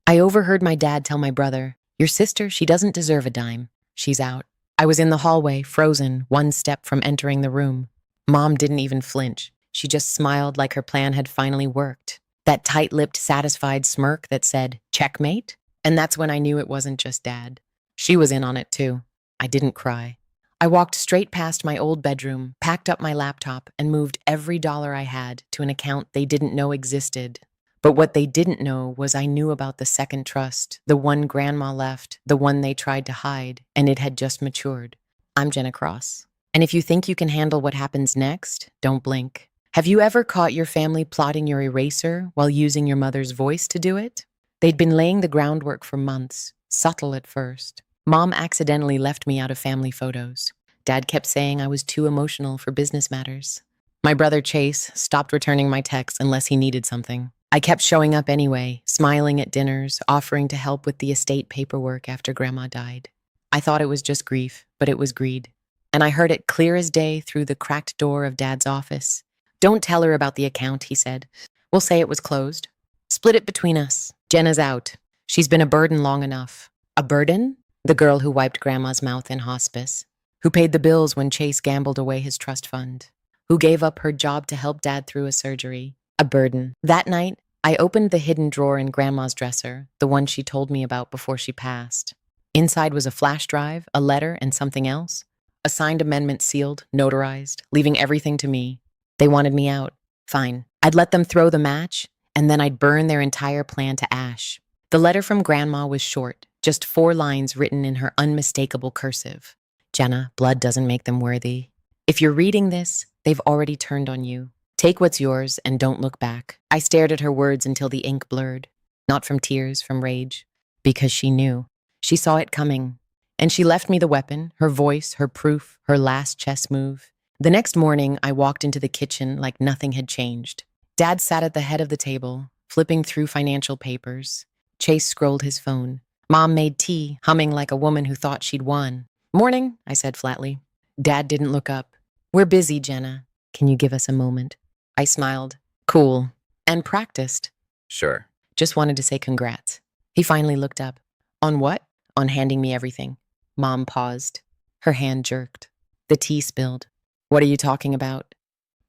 I overheard my dad tell my brother, "Your sister, she doesn't deserve a dime. She's out." I was in the hallway, frozen, one step from entering the room. Mom didn't even flinch. She just smiled like her plan had finally worked. That tight-lipped, satisfied smirk that said, "Checkmate?" And that's when I knew it wasn't just Dad. She was in on it too. I didn't cry. I walked straight past my old bedroom, packed up my laptop, and moved every dollar I had to an account they didn't know existed. But what they didn't know was I knew about the second trust, the one Grandma left, the one they tried to hide, and it had just matured. I'm Jenna Cross. And if you think you can handle what happens next, don't blink. Have you ever caught your family plotting your eraser while using your mother's voice to do it? They'd been laying the groundwork for months, subtle at first. Mom accidentally left me out of family photos. Dad kept saying I was too emotional for business matters. My brother Chase stopped returning my texts unless he needed something. I kept showing up anyway, smiling at dinners, offering to help with the estate paperwork after Grandma died. I thought it was just grief, but it was greed. And I heard it clear as day through the cracked door of Dad's office. "Don't tell her about the account," he said. "We'll say it was closed. Split it between us. Jenna's out. She's been a burden long enough." A burden? The girl who wiped Grandma's mouth in hospice, who paid the bills when Chase gambled away his trust fund, who gave up her job to help Dad through a surgery. A burden. That night, I opened the hidden drawer in Grandma's dresser, the one she told me about before she passed. Inside was a flash drive, a letter, and something else. A signed amendment sealed, notarized, leaving everything to me. They wanted me out. Fine. I'd let them throw the match, and then I'd burn their entire plan to ash. The letter from Grandma was short, just 4 lines written in her unmistakable cursive. "Jenna, blood doesn't make them worthy. If you're reading this, they've already turned on you. Take what's yours and don't look back." I stared at her words until the ink blurred. Not from tears, from rage. Because she knew. She saw it coming. And she left me the weapon, her voice, her proof, her last chess move. The next morning, I walked into the kitchen like nothing had changed. Dad sat at the head of the table, flipping through financial papers. Chase scrolled his phone. Mom made tea, humming like a woman who thought she'd won. "Morning," I said flatly. Dad didn't look up. "We're busy, Jenna. Can you give us a moment?" I smiled. "Cool." And practiced. Sure. Just wanted to say congrats. He finally looked up. "On what?" "On handing me everything." Mom paused. Her hand jerked. The tea spilled. "What are you talking about?"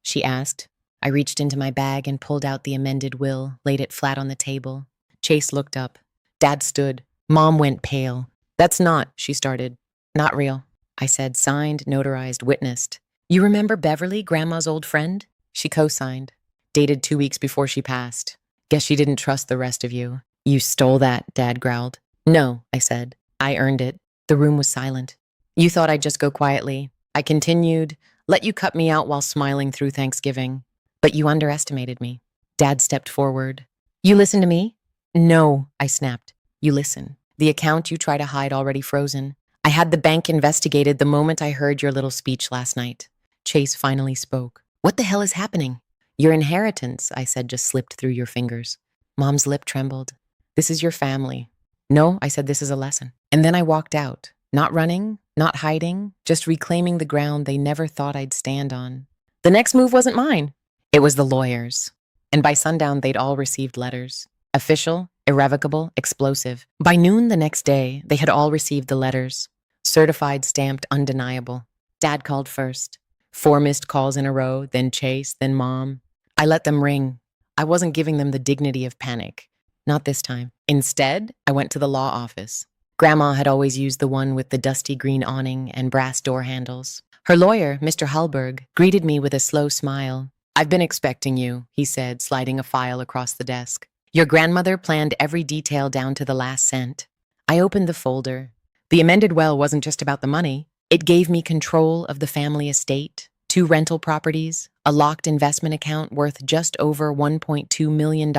she asked. I reached into my bag and pulled out the amended will, laid it flat on the table. Chase looked up. Dad stood. Mom went pale. "That's not," she started. "Not real." I said, signed, notarized, witnessed. "You remember Beverly, Grandma's old friend?" She co-signed. "Dated 2 weeks before she passed. Guess she didn't trust the rest of you." "You stole that," Dad growled. "No," I said. "I earned it." The room was silent. "You thought I'd just go quietly." I continued, "Let you cut me out while smiling through Thanksgiving. But you underestimated me." Dad stepped forward. "You listen to me?" "No," I snapped. "You listen. The account you try to hide already frozen. I had the bank investigated the moment I heard your little speech last night." Chase finally spoke. "What the hell is happening?" "Your inheritance," I said, just slipped through your fingers. Mom's lip trembled. "This is your family." "No," I said, "this is a lesson." And then I walked out, not running, not hiding, just reclaiming the ground they never thought I'd stand on. The next move wasn't mine. It was the lawyers. And by sundown, they'd all received letters. Official, irrevocable, explosive. By noon the next day, they had all received the letters. Certified, stamped, undeniable. Dad called first. 4 missed calls in a row, then Chase, then Mom. I let them ring. I wasn't giving them the dignity of panic. Not this time. Instead, I went to the law office. Grandma had always used the one with the dusty green awning and brass door handles. Her lawyer, Mr. Hallberg, greeted me with a slow smile. "I've been expecting you," he said, sliding a file across the desk. "Your grandmother planned every detail down to the last cent." I opened the folder. The amended will wasn't just about the money. It gave me control of the family estate, 2 rental properties, a locked investment account worth just over $1.2 million,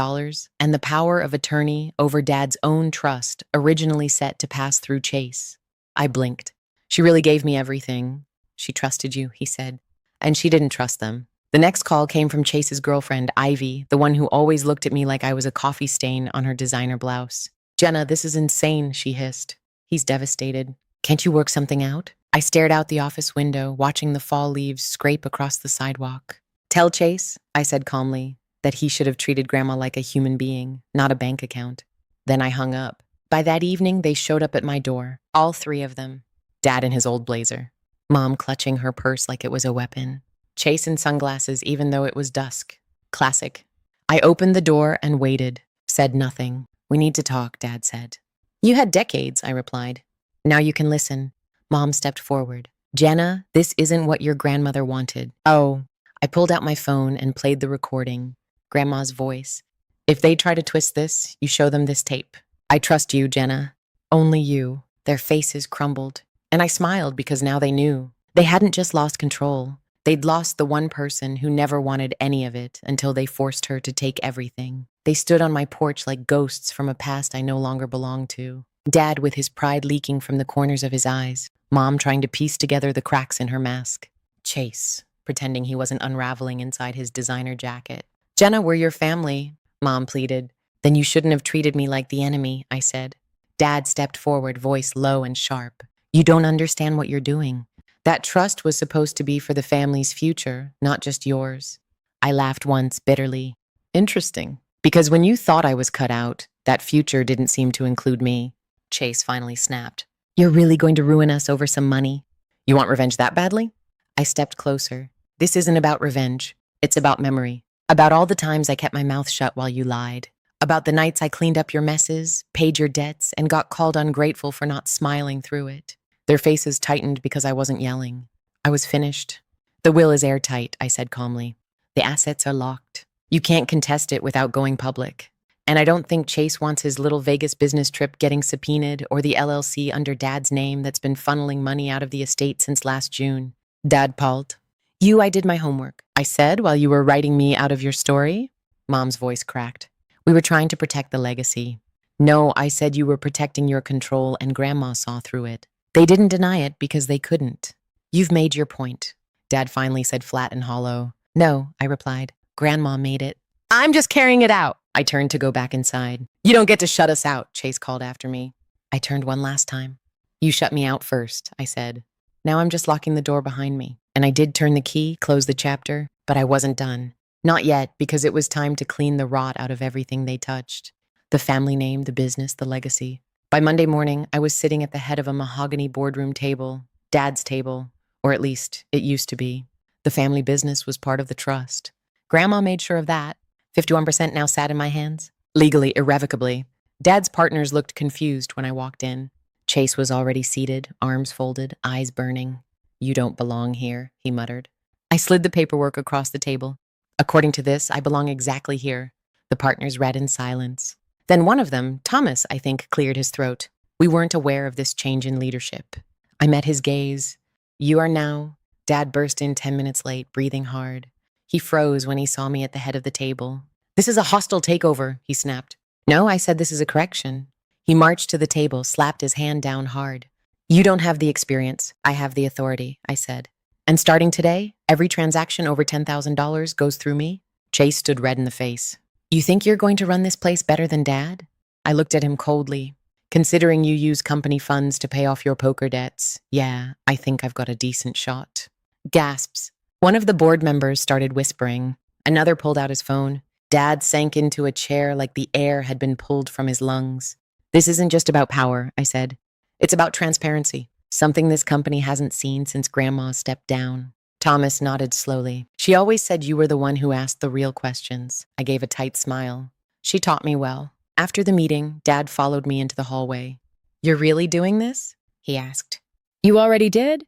and the power of attorney over Dad's own trust, originally set to pass through Chase. I blinked. "She really gave me everything." "She trusted you," he said. And she didn't trust them. The next call came from Chase's girlfriend, Ivy, the one who always looked at me like I was a coffee stain on her designer blouse. "Jenna, this is insane," she hissed. "He's devastated. Can't you work something out?" I stared out the office window, watching the fall leaves scrape across the sidewalk. "Tell Chase," I said calmly, "that he should have treated Grandma like a human being, not a bank account." Then I hung up. By that evening, they showed up at my door, all three of them. Dad in his old blazer, Mom clutching her purse like it was a weapon, Chase in sunglasses even though it was dusk. Classic. I opened the door and waited, said nothing. We need to talk, Dad said. You had decades, I replied. Now you can listen. Mom stepped forward. Jenna, this isn't what your grandmother wanted. Oh. I pulled out my phone and played the recording. Grandma's voice. If they try to twist this, you show them this tape. I trust you, Jenna. Only you. Their faces crumbled. And I smiled because now they knew. They hadn't just lost control. They'd lost the one person who never wanted any of it until they forced her to take everything. They stood on my porch like ghosts from a past I no longer belonged to. Dad with his pride leaking from the corners of his eyes. Mom trying to piece together the cracks in her mask. Chase, pretending he wasn't unraveling inside his designer jacket. Jenna, we're your family, Mom pleaded. Then you shouldn't have treated me like the enemy, I said. Dad stepped forward, voice low and sharp. You don't understand what you're doing. That trust was supposed to be for the family's future, not just yours. I laughed once bitterly. Interesting. Because when you thought I was cut out, that future didn't seem to include me. Chase finally snapped. You're really going to ruin us over some money? You want revenge that badly? I stepped closer. This isn't about revenge. It's about memory. About all the times I kept my mouth shut while you lied. About the nights I cleaned up your messes, paid your debts, and got called ungrateful for not smiling through it. Their faces tightened because I wasn't yelling. I was finished. The will is airtight, I said calmly. The assets are locked. You can't contest it without going public. And I don't think Chase wants his little Vegas business trip getting subpoenaed or the LLC under Dad's name that's been funneling money out of the estate since last June. Dad palled. I did my homework, I said while you were writing me out of your story. Mom's voice cracked. We were trying to protect the legacy. No, I said you were protecting your control and Grandma saw through it. They didn't deny it because they couldn't. You've made your point, Dad finally said flat and hollow. No, I replied. Grandma made it. I'm just carrying it out. I turned to go back inside. You don't get to shut us out, Chase called after me. I turned one last time. You shut me out first, I said. Now I'm just locking the door behind me. And I did turn the key, close the chapter, but I wasn't done. Not yet, because it was time to clean the rot out of everything they touched. The family name, the business, the legacy. By Monday morning, I was sitting at the head of a mahogany boardroom table, Dad's table, or at least it used to be. The family business was part of the trust. Grandma made sure of that. 51% now sat in my hands, legally, irrevocably. Dad's partners looked confused when I walked in. Chase was already seated, arms folded, eyes burning. You don't belong here, he muttered. I slid the paperwork across the table. According to this, I belong exactly here. The partners read in silence. Then one of them, Thomas, I think, cleared his throat. We weren't aware of this change in leadership. I met his gaze. You are now. Dad burst in 10 minutes late, breathing hard. He froze when he saw me at the head of the table. This is a hostile takeover, he snapped. No, I said this is a correction. He marched to the table, slapped his hand down hard. You don't have the experience. I have the authority, I said. And starting today, every transaction over $10,000 goes through me? Chase stood red in the face. You think you're going to run this place better than Dad? I looked at him coldly. Considering you use company funds to pay off your poker debts, yeah, I think I've got a decent shot. Gasps. One of the board members started whispering. Another pulled out his phone. Dad sank into a chair like the air had been pulled from his lungs. This isn't just about power, I said. It's about transparency, something this company hasn't seen since Grandma stepped down. Thomas nodded slowly. She always said you were the one who asked the real questions. I gave a tight smile. She taught me well. After the meeting, Dad followed me into the hallway. You're really doing this? He asked. You already did?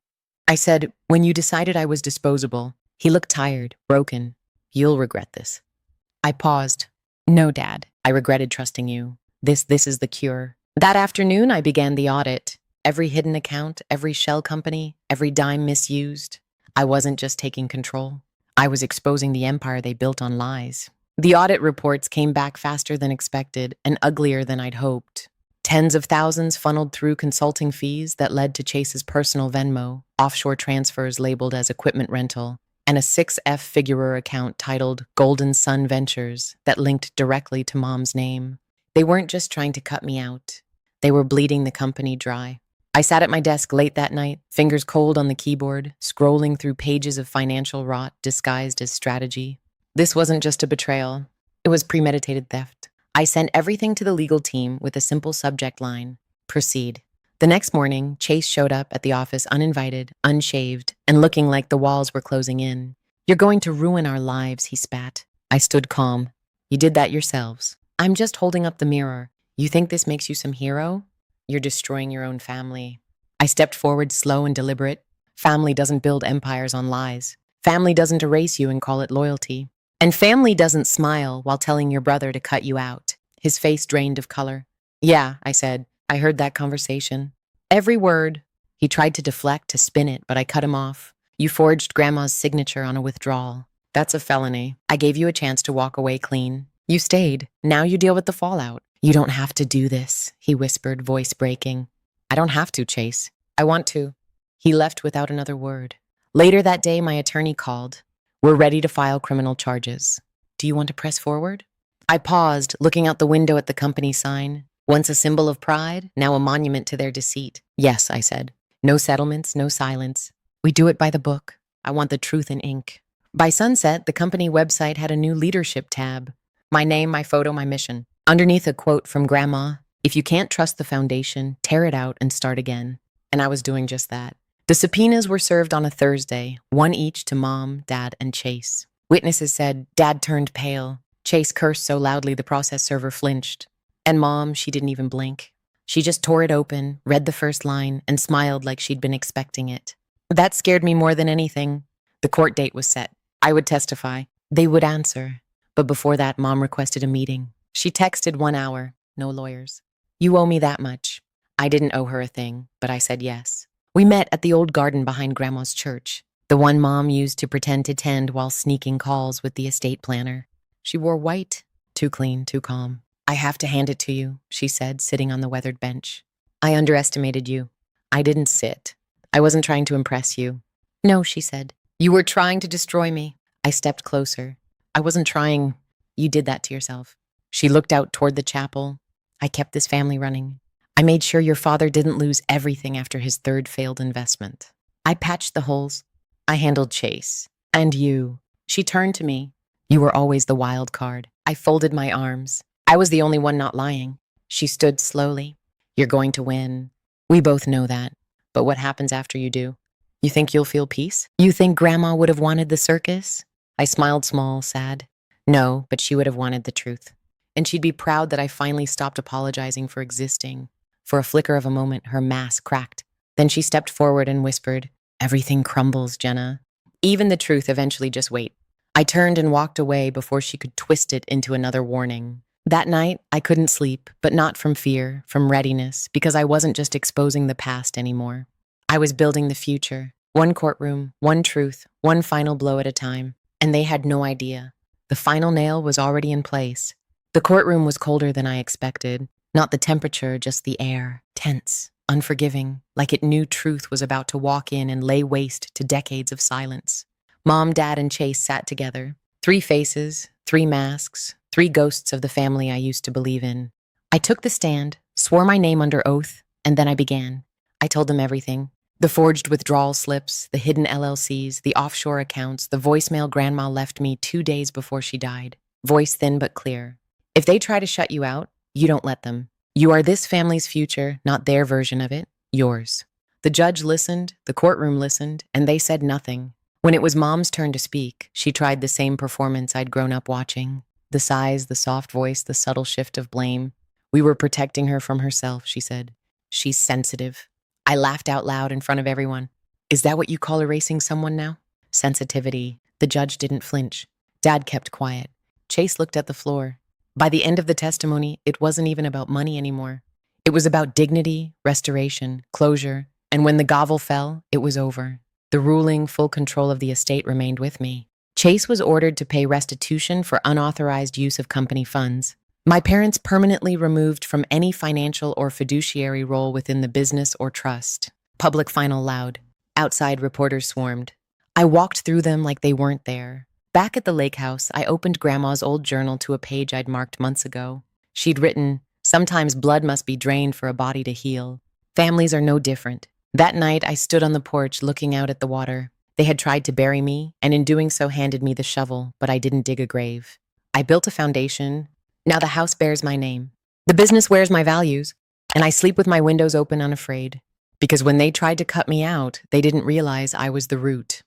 I said, when you decided I was disposable. He looked tired, broken. You'll regret this. I paused. No, Dad. I regretted trusting you. This is the cure. That afternoon, I began the audit. Every hidden account, every shell company, every dime misused. I wasn't just taking control. I was exposing the empire they built on lies. The audit reports came back faster than expected and uglier than I'd hoped. Tens of thousands funneled through consulting fees that led to Chase's personal Venmo, offshore transfers labeled as equipment rental, and a 6F-figurer account titled Golden Sun Ventures that linked directly to Mom's name. They weren't just trying to cut me out. They were bleeding the company dry. I sat at my desk late that night, fingers cold on the keyboard, scrolling through pages of financial rot disguised as strategy. This wasn't just a betrayal. It was premeditated theft. I sent everything to the legal team with a simple subject line: proceed. The next morning, Chase showed up at the office uninvited, unshaved, and looking like the walls were closing in. "You're going to ruin our lives," he spat. I stood calm. "You did that yourselves. I'm just holding up the mirror. You think this makes you some hero? You're destroying your own family." I stepped forward, slow and deliberate. Family doesn't build empires on lies. Family doesn't erase you and call it loyalty. And family doesn't smile while telling your brother to cut you out. His face drained of color. "Yeah," I said. "I heard that conversation. Every word." He tried to deflect, to spin it, but I cut him off. "You forged Grandma's signature on a withdrawal. That's a felony. I gave you a chance to walk away clean. You stayed. Now you deal with the fallout." "You don't have to do this," he whispered, voice breaking. "I don't have to, Chase. I want to." He left without another word. Later that day, my attorney called. "We're ready to file criminal charges. Do you want to press forward?" I paused, looking out the window at the company sign. Once a symbol of pride, now a monument to their deceit. "Yes," I said. "No settlements, no silence. We do it by the book. I want the truth in ink." By sunset, the company website had a new leadership tab. My name, my photo, my mission. Underneath, a quote from Grandma: "If you can't trust the foundation, tear it out and start again." And I was doing just that. The subpoenas were served on a Thursday, one each to Mom, Dad, and Chase. Witnesses said Dad turned pale. Chase cursed so loudly the process server flinched. And Mom, she didn't even blink. She just tore it open, read the first line, and smiled like she'd been expecting it. That scared me more than anything. The court date was set. I would testify. They would answer. But before that, Mom requested a meeting. She texted 1 hour. No lawyers. "You owe me that much." I didn't owe her a thing, but I said yes. We met at the old garden behind Grandma's church, the one Mom used to pretend to tend while sneaking calls with the estate planner. She wore white, too clean, too calm. "I have to hand it to you," she said, sitting on the weathered bench. "I underestimated you." I didn't sit. "I wasn't trying to impress you." "No," she said. "You were trying to destroy me." I stepped closer. "I wasn't trying. You did that to yourself." She looked out toward the chapel. "I kept this family running. I made sure your father didn't lose everything after his third failed investment. I patched the holes. I handled Chase. And you." She turned to me. "You were always the wild card." I folded my arms. I was the only one not lying. She stood slowly. "You're going to win. We both know that. But what happens after you do? You think you'll feel peace? You think Grandma would have wanted the circus?" I smiled small, sad. "No, but she would have wanted the truth. And she'd be proud that I finally stopped apologizing for existing." For a flicker of a moment, her mask cracked. Then she stepped forward and whispered, "Everything crumbles, Jenna. Even the truth eventually. Just wait." I turned and walked away before she could twist it into another warning. That night, I couldn't sleep, but not from fear, from readiness, because I wasn't just exposing the past anymore. I was building the future. One courtroom, one truth, one final blow at a time. And they had no idea. The final nail was already in place. The courtroom was colder than I expected. Not the temperature, just the air. Tense, unforgiving, like it knew truth was about to walk in and lay waste to decades of silence. Mom, Dad, and Chase sat together. 3 faces, 3 masks, 3 ghosts of the family I used to believe in. I took the stand, swore my name under oath, and then I began. I told them everything. The forged withdrawal slips, the hidden LLCs, the offshore accounts, the voicemail Grandma left me 2 days before she died. Voice thin but clear. "If they try to shut you out, you don't let them. You are this family's future, not their version of it, yours." The judge listened, the courtroom listened, and they said nothing. When it was Mom's turn to speak, she tried the same performance I'd grown up watching. The sighs, the soft voice, the subtle shift of blame. "We were protecting her from herself," she said. "She's sensitive." I laughed out loud in front of everyone. "Is that what you call erasing someone now?" Sensitivity. The judge didn't flinch. Dad kept quiet. Chase looked at the floor. By the end of the testimony, it wasn't even about money anymore. It was about dignity, restoration, closure, and when the gavel fell, it was over. The ruling, full control of the estate remained with me. Chase was ordered to pay restitution for unauthorized use of company funds. My parents permanently removed from any financial or fiduciary role within the business or trust. Public final loud. Outside, reporters swarmed. I walked through them like they weren't there. Back at the lake house, I opened Grandma's old journal to a page I'd marked months ago. She'd written, "Sometimes blood must be drained for a body to heal. Families are no different." That night, I stood on the porch looking out at the water. They had tried to bury me, and in doing so handed me the shovel, but I didn't dig a grave. I built a foundation, Now the house bears my name. The business wears my values, and I sleep with my windows open unafraid. Because when they tried to cut me out, they didn't realize I was the root.